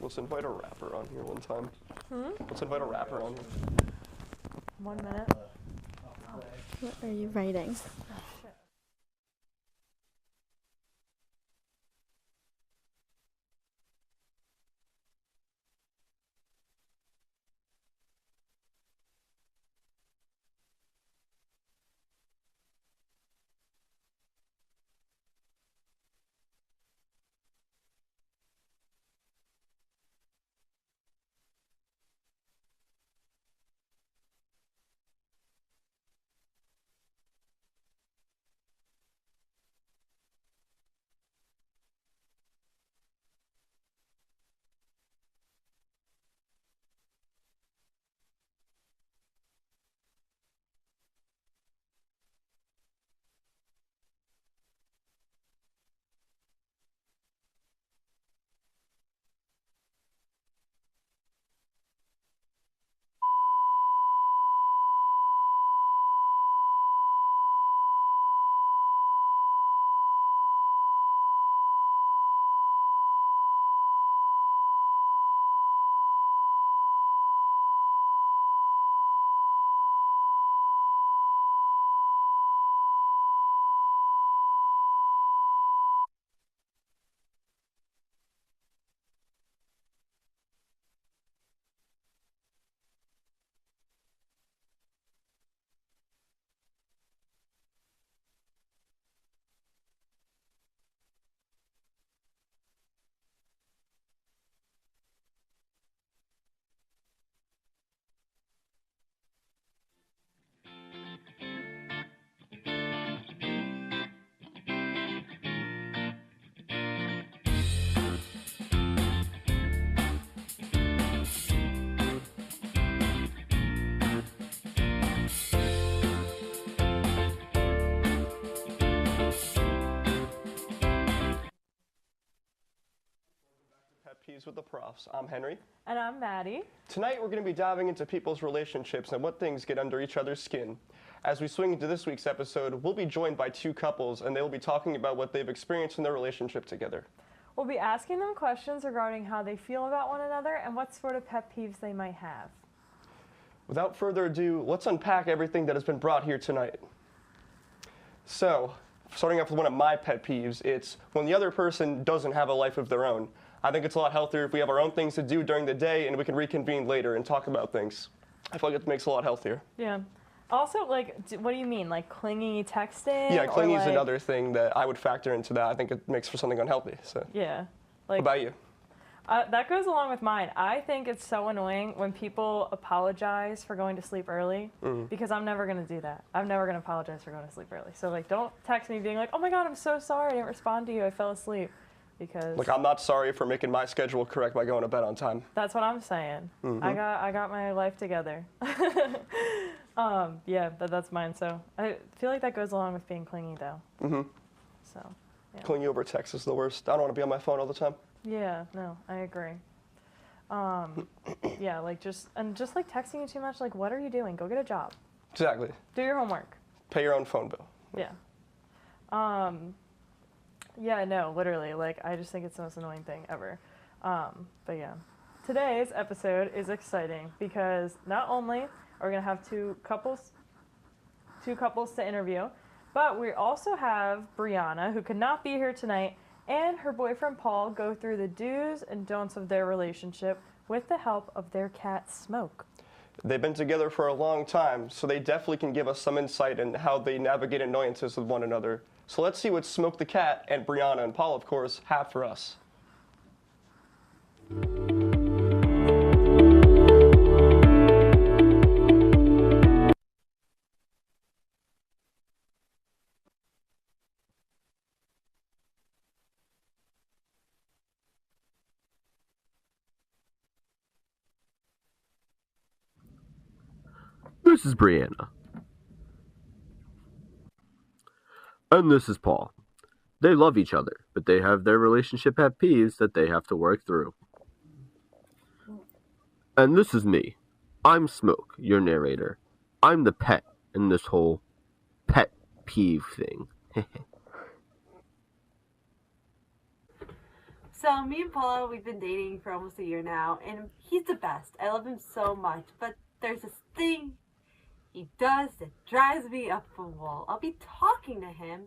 Let's invite a rapper on here one time. Let's invite a rapper on here. 1 minute. What are you writing? Pet Peeves with the Profs. I'm Henry. And I'm Maddie. Tonight we're going to be diving into people's relationships and what things get under each other's skin. As we swing into this week's episode, we'll be joined by two couples and they will be talking about what they've experienced in their relationship together. We'll be asking them questions regarding how they feel about one another and what sort of pet peeves they might have. Without further ado, let's unpack everything that has been brought here tonight. So, starting off with one of my pet peeves, it's when the other person doesn't have a life of their own. I think it's a lot healthier if we have our own things to do during the day and we can reconvene later and talk about things. I feel like it makes it a lot healthier. Yeah. Also, like, what do you mean? Like clingy texting? Yeah, clingy is like... another thing that I would factor into that. I think it makes for something unhealthy. So. Yeah. What Like, about you? That goes along with mine. I think it's so annoying when people apologize for going to sleep early because I'm never going to do that. I'm never going to apologize for going to sleep early. So, like, don't text me being like, oh my God, I'm so sorry I didn't respond to you. I fell asleep. Because like, I'm not sorry for making my schedule correct by going to bed on time. that's what I'm saying. I got my life together. Yeah, that's mine. So I feel like that goes along with being clingy, though. So, yeah. Clingy over text is the worst. I don't want to be on my phone all the time. Yeah, no, I agree. Yeah, like just like texting you too much. Like, what are you doing? Go get a job. Exactly. Do your homework. Pay your own phone bill. Yeah. Yeah, no, literally. Like, I just think it's the most annoying thing ever. But yeah, today's episode is exciting because not only are we gonna have two couples to interview, but we also have Brianna, who could not be here tonight, and her boyfriend Paul go through the do's and don'ts of their relationship with the help of their cat Smoke. They've been together for a long time, so they definitely can give us some insight in how they navigate annoyances with one another. So let's see what Smoke the cat and Brianna and Paul, of course, have for us. This is Brianna. And this is Paul. They love each other, but they have their relationship pet peeves that they have to work through. And this is me. I'm Smoke, your narrator. I'm the pet in this whole pet peeve thing. So me and Paula, we've been dating for almost a year now, and he's the best. I love him so much, but there's this thing he does that drives me up the wall. I'll be talking to him,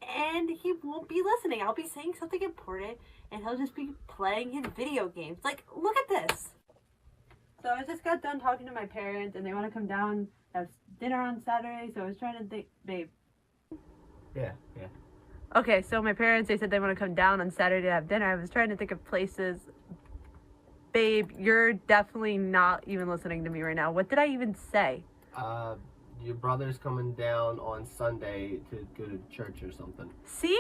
and he won't be listening. I'll be saying something important, and he'll just be playing his video games. Like, look at this. So I just got done talking to my parents, and they want to come down, have dinner on Saturday, so I was trying to think, babe. Yeah. Okay, so my parents, they said they want to come down on Saturday to have dinner. I was trying to think of places. Babe, you're definitely not even listening to me right now. What did I even say? Your brother's coming down on Sunday to go to church or something. See?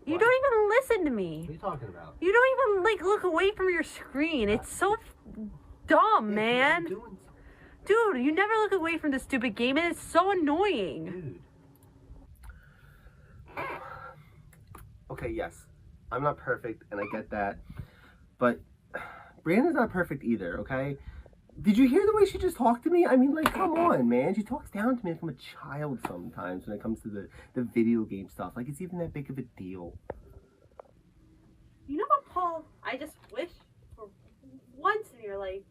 You What? don't even listen to me. What are you talking about? You don't even, like, look away from your screen. It's so dumb, man. I'm doing something. Dude, you never look away from the stupid game, and it's so annoying. Dude. Okay, yes. I'm not perfect, and I get that. But Brianna's not perfect either, okay? Did you hear the way she just talked to me? I mean, like, come on, man. She talks down to me like I'm a child sometimes when it comes to the video game stuff. Like, it's even that big of a deal. You know what, Paul? I just wish for once in your life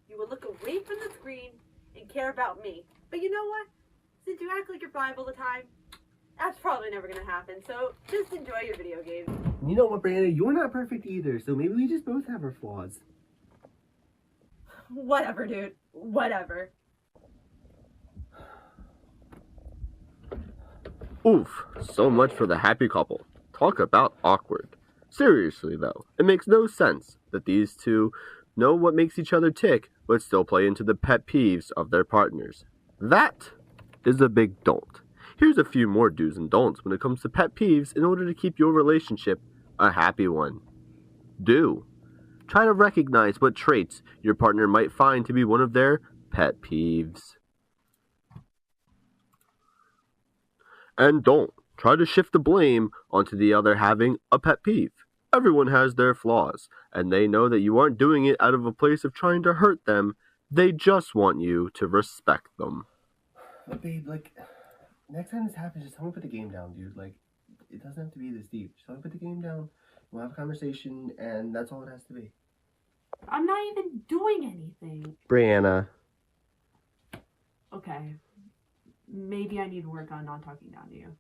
you would look away from the screen and care about me. But you know what? Since you act like you're five all the time, that's probably never going to happen. So just enjoy your video games. You know what, Brianna? You're not perfect either, so maybe we just both have our flaws. Whatever, dude. Whatever. Oof, so much for the happy couple. Talk about awkward. Seriously though, it makes no sense that these two know what makes each other tick, but still play into the pet peeves of their partners. That is a big don't. Here's a few more do's and don'ts when it comes to pet peeves in order to keep your relationship a happy one. Do. Try to recognize what traits your partner might find to be one of their pet peeves. And don't try to shift the blame onto the other having a pet peeve. Everyone has their flaws, and they know that you aren't doing it out of a place of trying to hurt them. They just want you to respect them. But babe, like, next time this happens, just tell me to put the game down, dude. Like, it doesn't have to be this deep. Just tell me to put the game down. We'll have a conversation, and that's all it has to be. I'm not even doing anything. Brianna. Okay. Maybe I need to work on not talking down to you.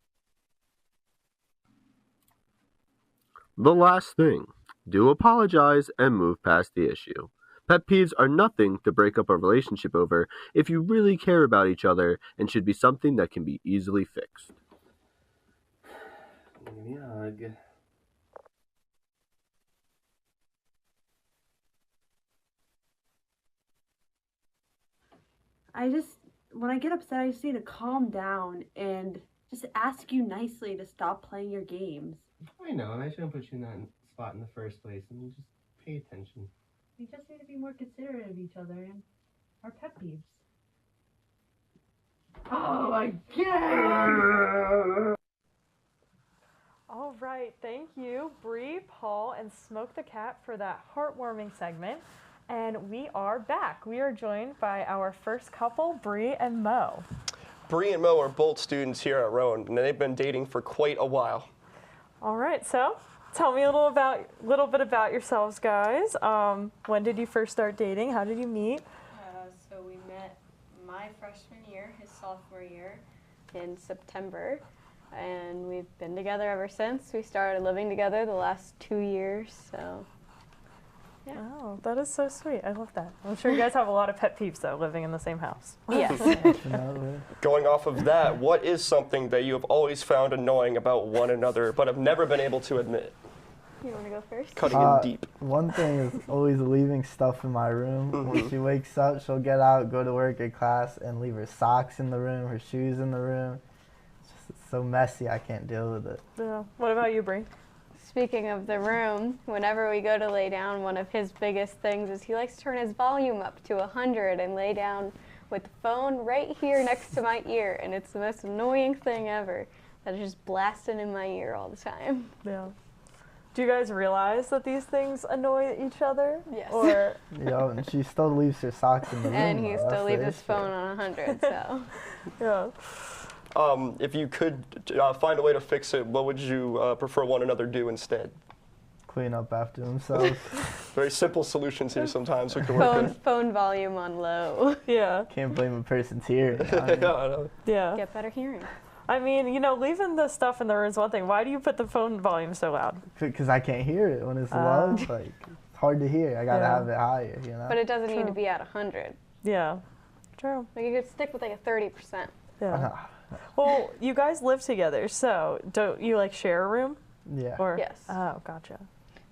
The last thing, do apologize and move past the issue. Pet peeves are nothing to break up a relationship over if you really care about each other and should be something that can be easily fixed. Give me a hug. When I get upset, I just need to calm down and just ask you nicely to stop playing your games. I know, and I shouldn't put you in that spot in the first place. I mean, just pay attention. We just need to be more considerate of each other and our pet peeves. Oh, again! All right, thank you, Bree, Paul, and Smoke the Cat for that heartwarming segment. And we are back. We are joined by our first couple, Bree and Mo. Bree and Mo are both students here at Rowan, and they've been dating for quite a while. All right, so tell me a little bit about yourselves, guys. When did you first start dating? How did you meet? So we met my freshman year, his sophomore year, in September, and we've been together ever since. We started living together the last 2 years, so yeah. Oh, that is so sweet. I love that. I'm sure you guys have a lot of pet peeves, though, living in the same house. Yes. Going off of that, what is something that you have always found annoying about one another but have never been able to admit? You want to go first? Cutting in deep. One thing is always leaving stuff in my room. When she wakes up, she'll get out, go to work or class, and leave her socks in the room, her shoes in the room. It's so messy, I can't deal with it. Yeah. What about you, Bree? Speaking of the room, whenever we go to lay down, one of his biggest things is he likes to turn his volume up to 100 and lay down with the phone right here next to my ear, and it's the most annoying thing ever. That is just blasting in my ear all the time. Yeah. Do you guys realize that these things annoy each other? Yes. Or Yo, and she still leaves her socks in the room. And he though. still That's leaves the his issue. phone on 100, so. yeah. If you could find a way to fix it, what would you prefer one another do instead? clean up after themselves. Very simple solutions here sometimes we can work with. Phone volume on low. Yeah. Can't blame a person's hearing. Yeah, I know. Yeah. Get better hearing. I mean, you know, leaving the stuff in the room is one thing. Why do you put the phone volume so loud? Because I can't hear it when it's low. Like, it's hard to hear. I gotta Yeah. have it higher, you know? But it doesn't need True. to be at 100. Yeah. True. Like you could stick with like a 30%. Yeah. Well, you guys live together, so don't you like share a room? Yeah. Or Yes. Oh, gotcha.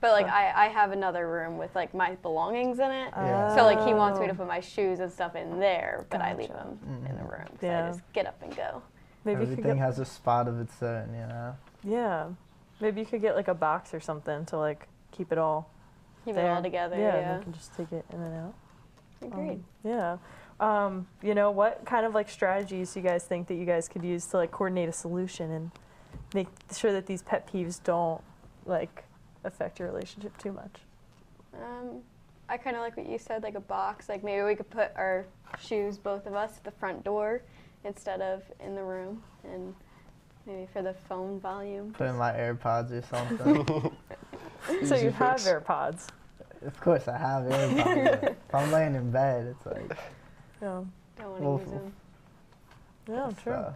But like I have another room with like my belongings in it. Yeah. So like he wants me to put my shoes and stuff in there, but I leave Gotcha. them in the room. So Yeah. I just get up and go. Maybe you could Everything get, has a spot of its own, you know? yeah. Maybe you could get like a box or something to like keep it all Keep there. it all together. Yeah, and Yeah. you can just take it in and out. Agreed. Yeah. You know, what kind of like strategies do you guys think that you guys could use to like coordinate a solution and make sure that these pet peeves don't like affect your relationship too much? I kind of like what you said, like a box. Like maybe we could put our shoes, both of us, at the front door instead of in the room. And maybe for the phone volume. Put in my AirPods or something. So Easy you have fix. AirPods. Of course, I have AirPods. But if I'm laying in bed, it's like, Yeah. Don't want Well, to use them. Yeah, true. uh,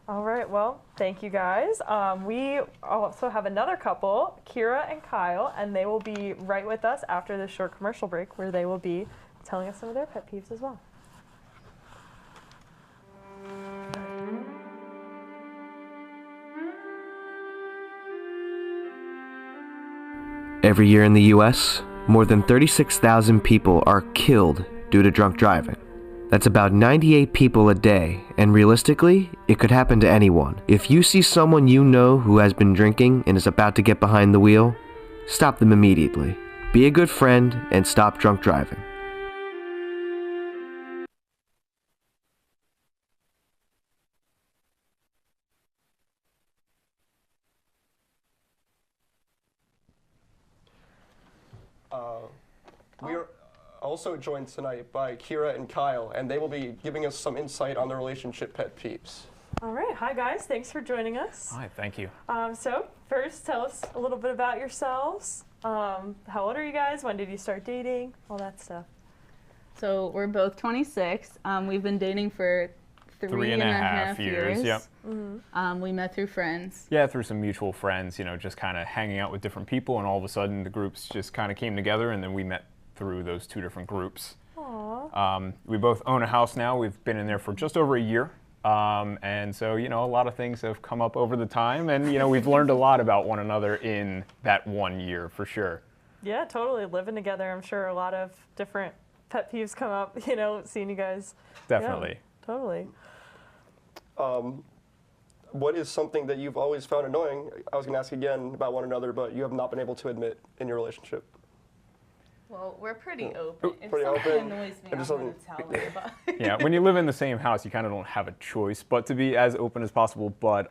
All right, well, thank you guys. We also have another couple, Kira and Kyle, and they will be right with us after this short commercial break where they will be telling us some of their pet peeves as well. Every year in the US, more than 36,000 people are killed due to drunk driving. That's about 98 people a day, and realistically, it could happen to anyone. If you see someone you know who has been drinking and is about to get behind the wheel, stop them immediately. Be a good friend and stop drunk driving. We are also joined tonight by Kira and Kyle, and they will be giving us some insight on their relationship pet peeves. All right, hi guys, thanks for joining us. Hi, thank you. So first, tell us a little bit about yourselves. How old are you guys? When did you start dating? All that stuff. So we're both 26. We've been dating for three and a half years. Yep. We met through friends. Yeah, through some mutual friends, you know, just kind of hanging out with different people, and all of a sudden the groups just kind of came together, and then we met through those two different groups. Aww. We both own a house now. We've been in there for just over a year. And so, you know, a lot of things have come up over the time, and, you know, we've learned a lot about one another in that 1 year, for sure. Yeah, totally. Living together, I'm sure a lot of different pet peeves come up, you know, seeing you guys. Definitely. Yeah, totally. What is something that you've always found annoying? I was going to ask again about one another, but you have not been able to admit in your relationship. Well, we're pretty open. If Pretty something open. annoys me, It I'm just going to doesn't- tell you about it. Yeah, when you live in the same house, you kind of don't have a choice but to be as open as possible. But,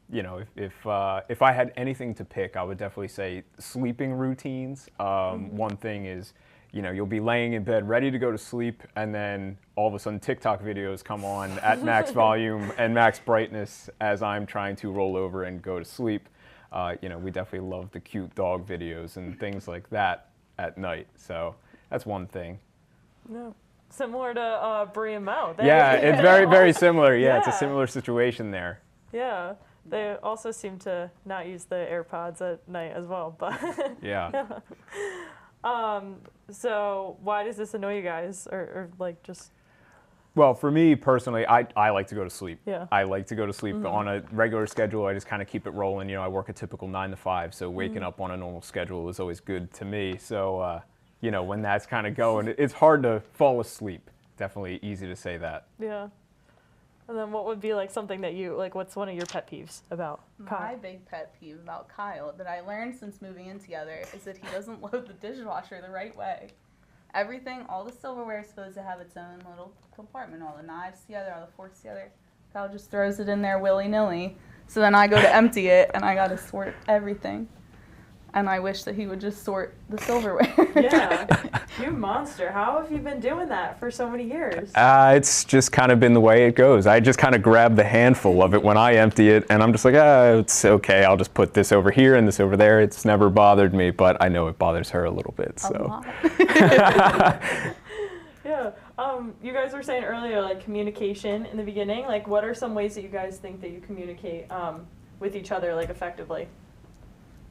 you know, if I had anything to pick, I would definitely say sleeping routines. One thing is, you know, you'll be laying in bed ready to go to sleep, and then all of a sudden TikTok videos come on at max volume and max brightness as I'm trying to roll over and go to sleep. You know, we definitely love the cute dog videos and things like that at night. So that's one thing. No. Similar to Brie and Mo. Yeah, it's very, very similar. Yeah, it's a Yeah. similar situation there. Yeah. They also seem to not use the AirPods at night as well, but Yeah. so why does this annoy you guys, or like just? Well, for me personally, I like to go to sleep. Yeah. I like to go to sleep on a regular schedule. I just kind of keep it rolling. You know, I work a typical 9 to 5, so waking up on a normal schedule is always good to me. So, you know, when that's kind of going, it's hard to fall asleep. Definitely easy to say that. Yeah. And then what would be like something that you like? What's one of your pet peeves about My Kyle? big pet peeve about Kyle that I learned since moving in together is that he doesn't load the dishwasher the right way. Everything, all the silverware is supposed to have its own little compartment, all the knives together, all the forks together. Kyle just throws it in there willy-nilly. So then I go to empty it, and I got to sort everything. And I wish that he would just sort the silverware. Yeah, you monster. How have you been doing that for so many years? It's just kind of been the way it goes. I just kind of grab the handful of it when I empty it, and I'm just like, it's okay. I'll just put this over here and this over there. It's never bothered me, but I know it bothers her a little bit. So. Yeah. You guys were saying earlier, like communication in the beginning. Like, what are some ways that you guys think that you communicate with each other, like effectively?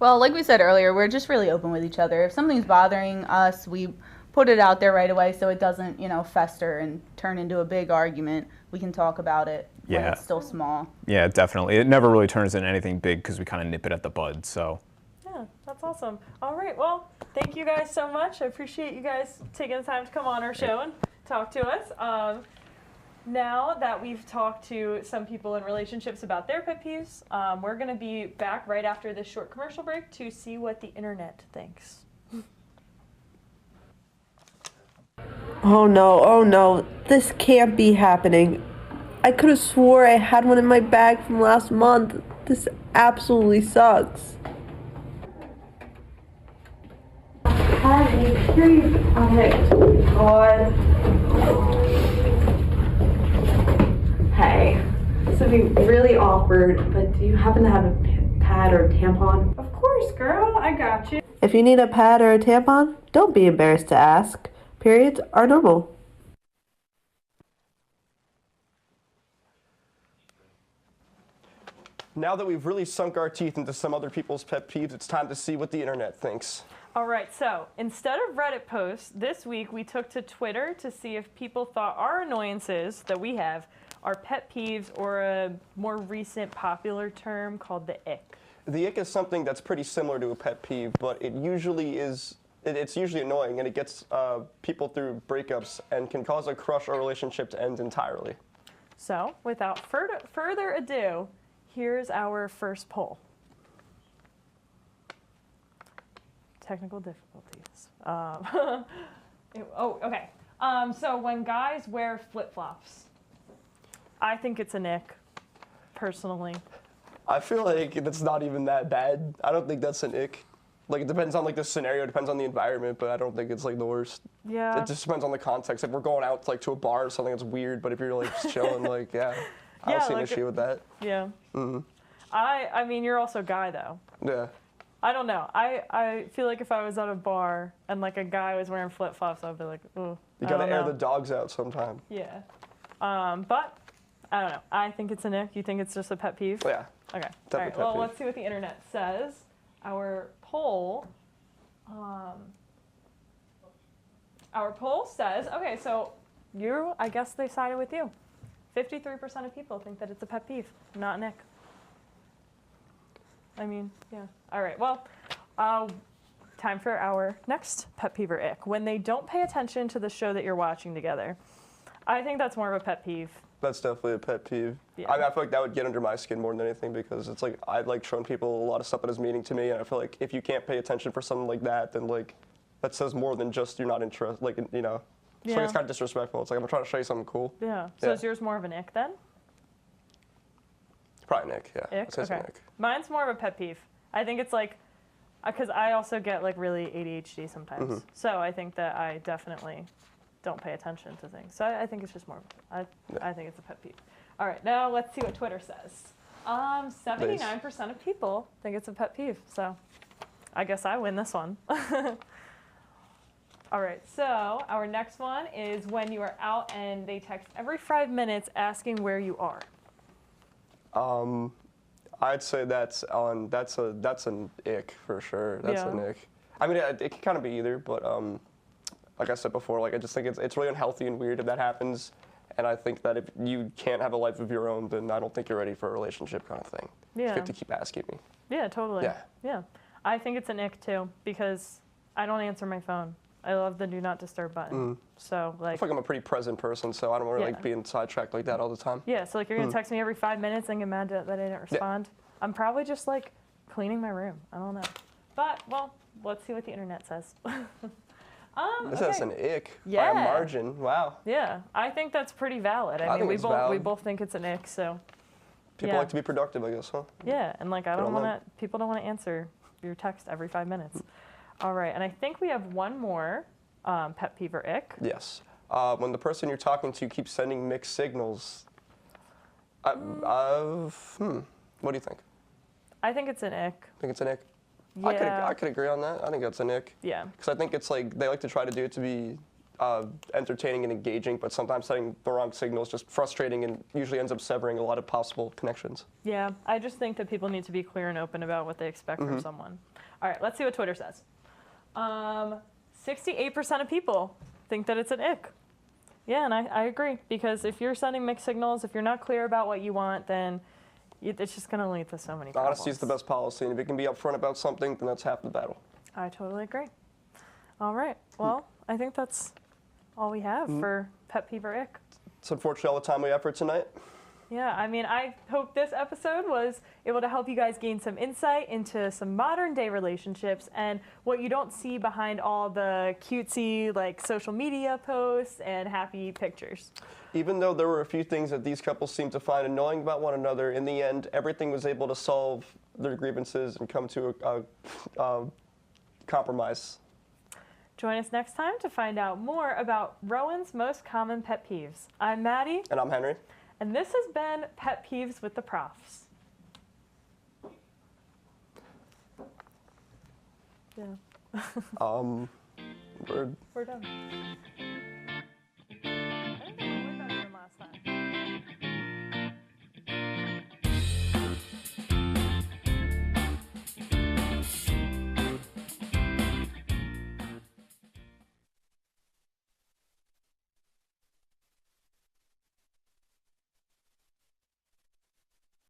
Well, like we said earlier, we're just really open with each other. If something's bothering us, we put it out there right away so it doesn't, fester and turn into a big argument. We can talk about it when it's still small. Yeah, definitely. It never really turns into anything big because we kind of nip it at the bud, so. Yeah, that's awesome. All right, well, thank you guys so much. I appreciate you guys taking the time to come on our show and talk to us. Now that we've talked to some people in relationships about their pet peeves, we're going to be back right after this short commercial break to see what the internet thinks. Oh no, this can't be happening. I could have swore I had one in my bag from last month. This absolutely sucks. Hi, please. Oh my god. Hey, this would be really awkward, but do you happen to have a pad or tampon? Of course, girl. I got you. If you need a pad or a tampon, don't be embarrassed to ask. Periods are normal. Now that we've really sunk our teeth into some other people's pet peeves, it's time to see what the internet thinks. All right, so instead of Reddit posts, this week we took to Twitter to see if people thought our annoyances that we have are pet peeves, or a more recent popular term called the ick. The ick is something that's pretty similar to a pet peeve, but it usually is, it's usually annoying, and it gets people through breakups and can cause a crush or relationship to end entirely. So, without further ado, here's our first poll. Technical difficulties. Okay. So when guys wear flip-flops, I think it's an ick, personally. I feel like that's not even that bad. I don't think that's an ick. Like, it depends on, like, the scenario, it depends on the environment, but I don't think it's, like, the worst. Yeah. It just depends on the context. If we're going out, like, to a bar or something, it's weird, but if you're, like, just chilling, like, I don't see an issue with that. Yeah. Mm-hmm. I mean, you're also a guy, though. Yeah. I don't know. I feel like if I was at a bar and, like, a guy was wearing flip-flops, I'd be like, ooh, You gotta air the dogs out sometime. Yeah. But, I don't know. I think it's an ick. You think it's just a pet peeve? Yeah. Okay. Definitely All right. pet Well, peeve. let's see what the internet says. Our poll says, okay, so I guess they sided with you. 53% of people think that it's a pet peeve, not an ick. I mean, yeah. All right, well, time for our next pet peeve or ick. When they don't pay attention to the show that you're watching together. I think that's more of a pet peeve. That's definitely a pet peeve. Yeah. I mean, I feel like that would get under my skin more than anything, because it's like, I've like shown people a lot of stuff that is meaning to me, and I feel like if you can't pay attention for something like that, then like, that says more than just you're not interested, like, you know. It's like, it's kind of disrespectful. It's like, I'm trying to show you something cool. Yeah. So is yours more of an ick then? Probably Nick, yeah. Ick? I'd say it's Okay. Nick. Mine's more of a pet peeve. I think it's like, because I also get like really ADHD sometimes. Mm-hmm. So I think that I definitely don't pay attention to things. So I think it's just more, I think it's a pet peeve. All right, now let's see what Twitter says. 79% of people think it's a pet peeve. So I guess I win this one. All right, so our next one is when you are out and they text every 5 minutes asking where you are. I'd say that's an ick for sure. That's an ick. I mean, it can kind of be either, but like I said before, like I just think it's really unhealthy and weird if that happens. And I think that if you can't have a life of your own, then I don't think you're ready for a relationship, kind of thing. Yeah. You have to keep asking me. Yeah, totally. Yeah. Yeah. I think it's an ick too, because I don't answer my phone. I love the do not disturb button. So like, I feel like I'm a pretty present person, so I don't want to Yeah. like being sidetracked like that all the time. yeah, so like you're gonna text me every 5 minutes and get mad that I didn't respond. I'm probably just like cleaning my room. I don't know. But well, let's see what the internet says. This okay. is an ick by Yeah. a margin. Wow. Yeah, I think that's pretty valid. I mean, think we it's both valid. think it's an ick. So People yeah. like to be productive, I guess, huh? Yeah, and like I Good don't on want to. People don't want to answer your text every 5 minutes. All right, and I think we have one more pet peeve or ick. Yes. When the person you're talking to keeps sending mixed signals. What do you think? I think it's an ick. Think it's an ick? Yeah. I could agree on that. I think that's an ick. Yeah. Because I think it's like they like to try to do it to be entertaining and engaging, but sometimes setting the wrong signal is just frustrating and usually ends up severing a lot of possible connections. Yeah, I just think that people need to be clear and open about what they expect from someone. All right, let's see what Twitter says. 68% of people think that it's an ick. Yeah, and I agree, because if you're sending mixed signals, if you're not clear about what you want, then it's just going to lead to so many problems. Honesty is the best policy, and if you can be upfront about something, then that's half the battle. I totally agree. All right, well, I think that's all we have for pet peeve or ick. It's unfortunately all the time we have for tonight. Yeah, I mean, I hope this episode was able to help you guys gain some insight into some modern day relationships and what you don't see behind all the cutesy, like, social media posts and happy pictures. Even though there were a few things that these couples seemed to find annoying about one another, in the end, everything was able to solve their grievances and come to a compromise. Join us next time to find out more about Rowan's most common pet peeves. I'm Maddie. And I'm Henry. And this has been Pet Peeves with the Profs. Yeah. We're We're done.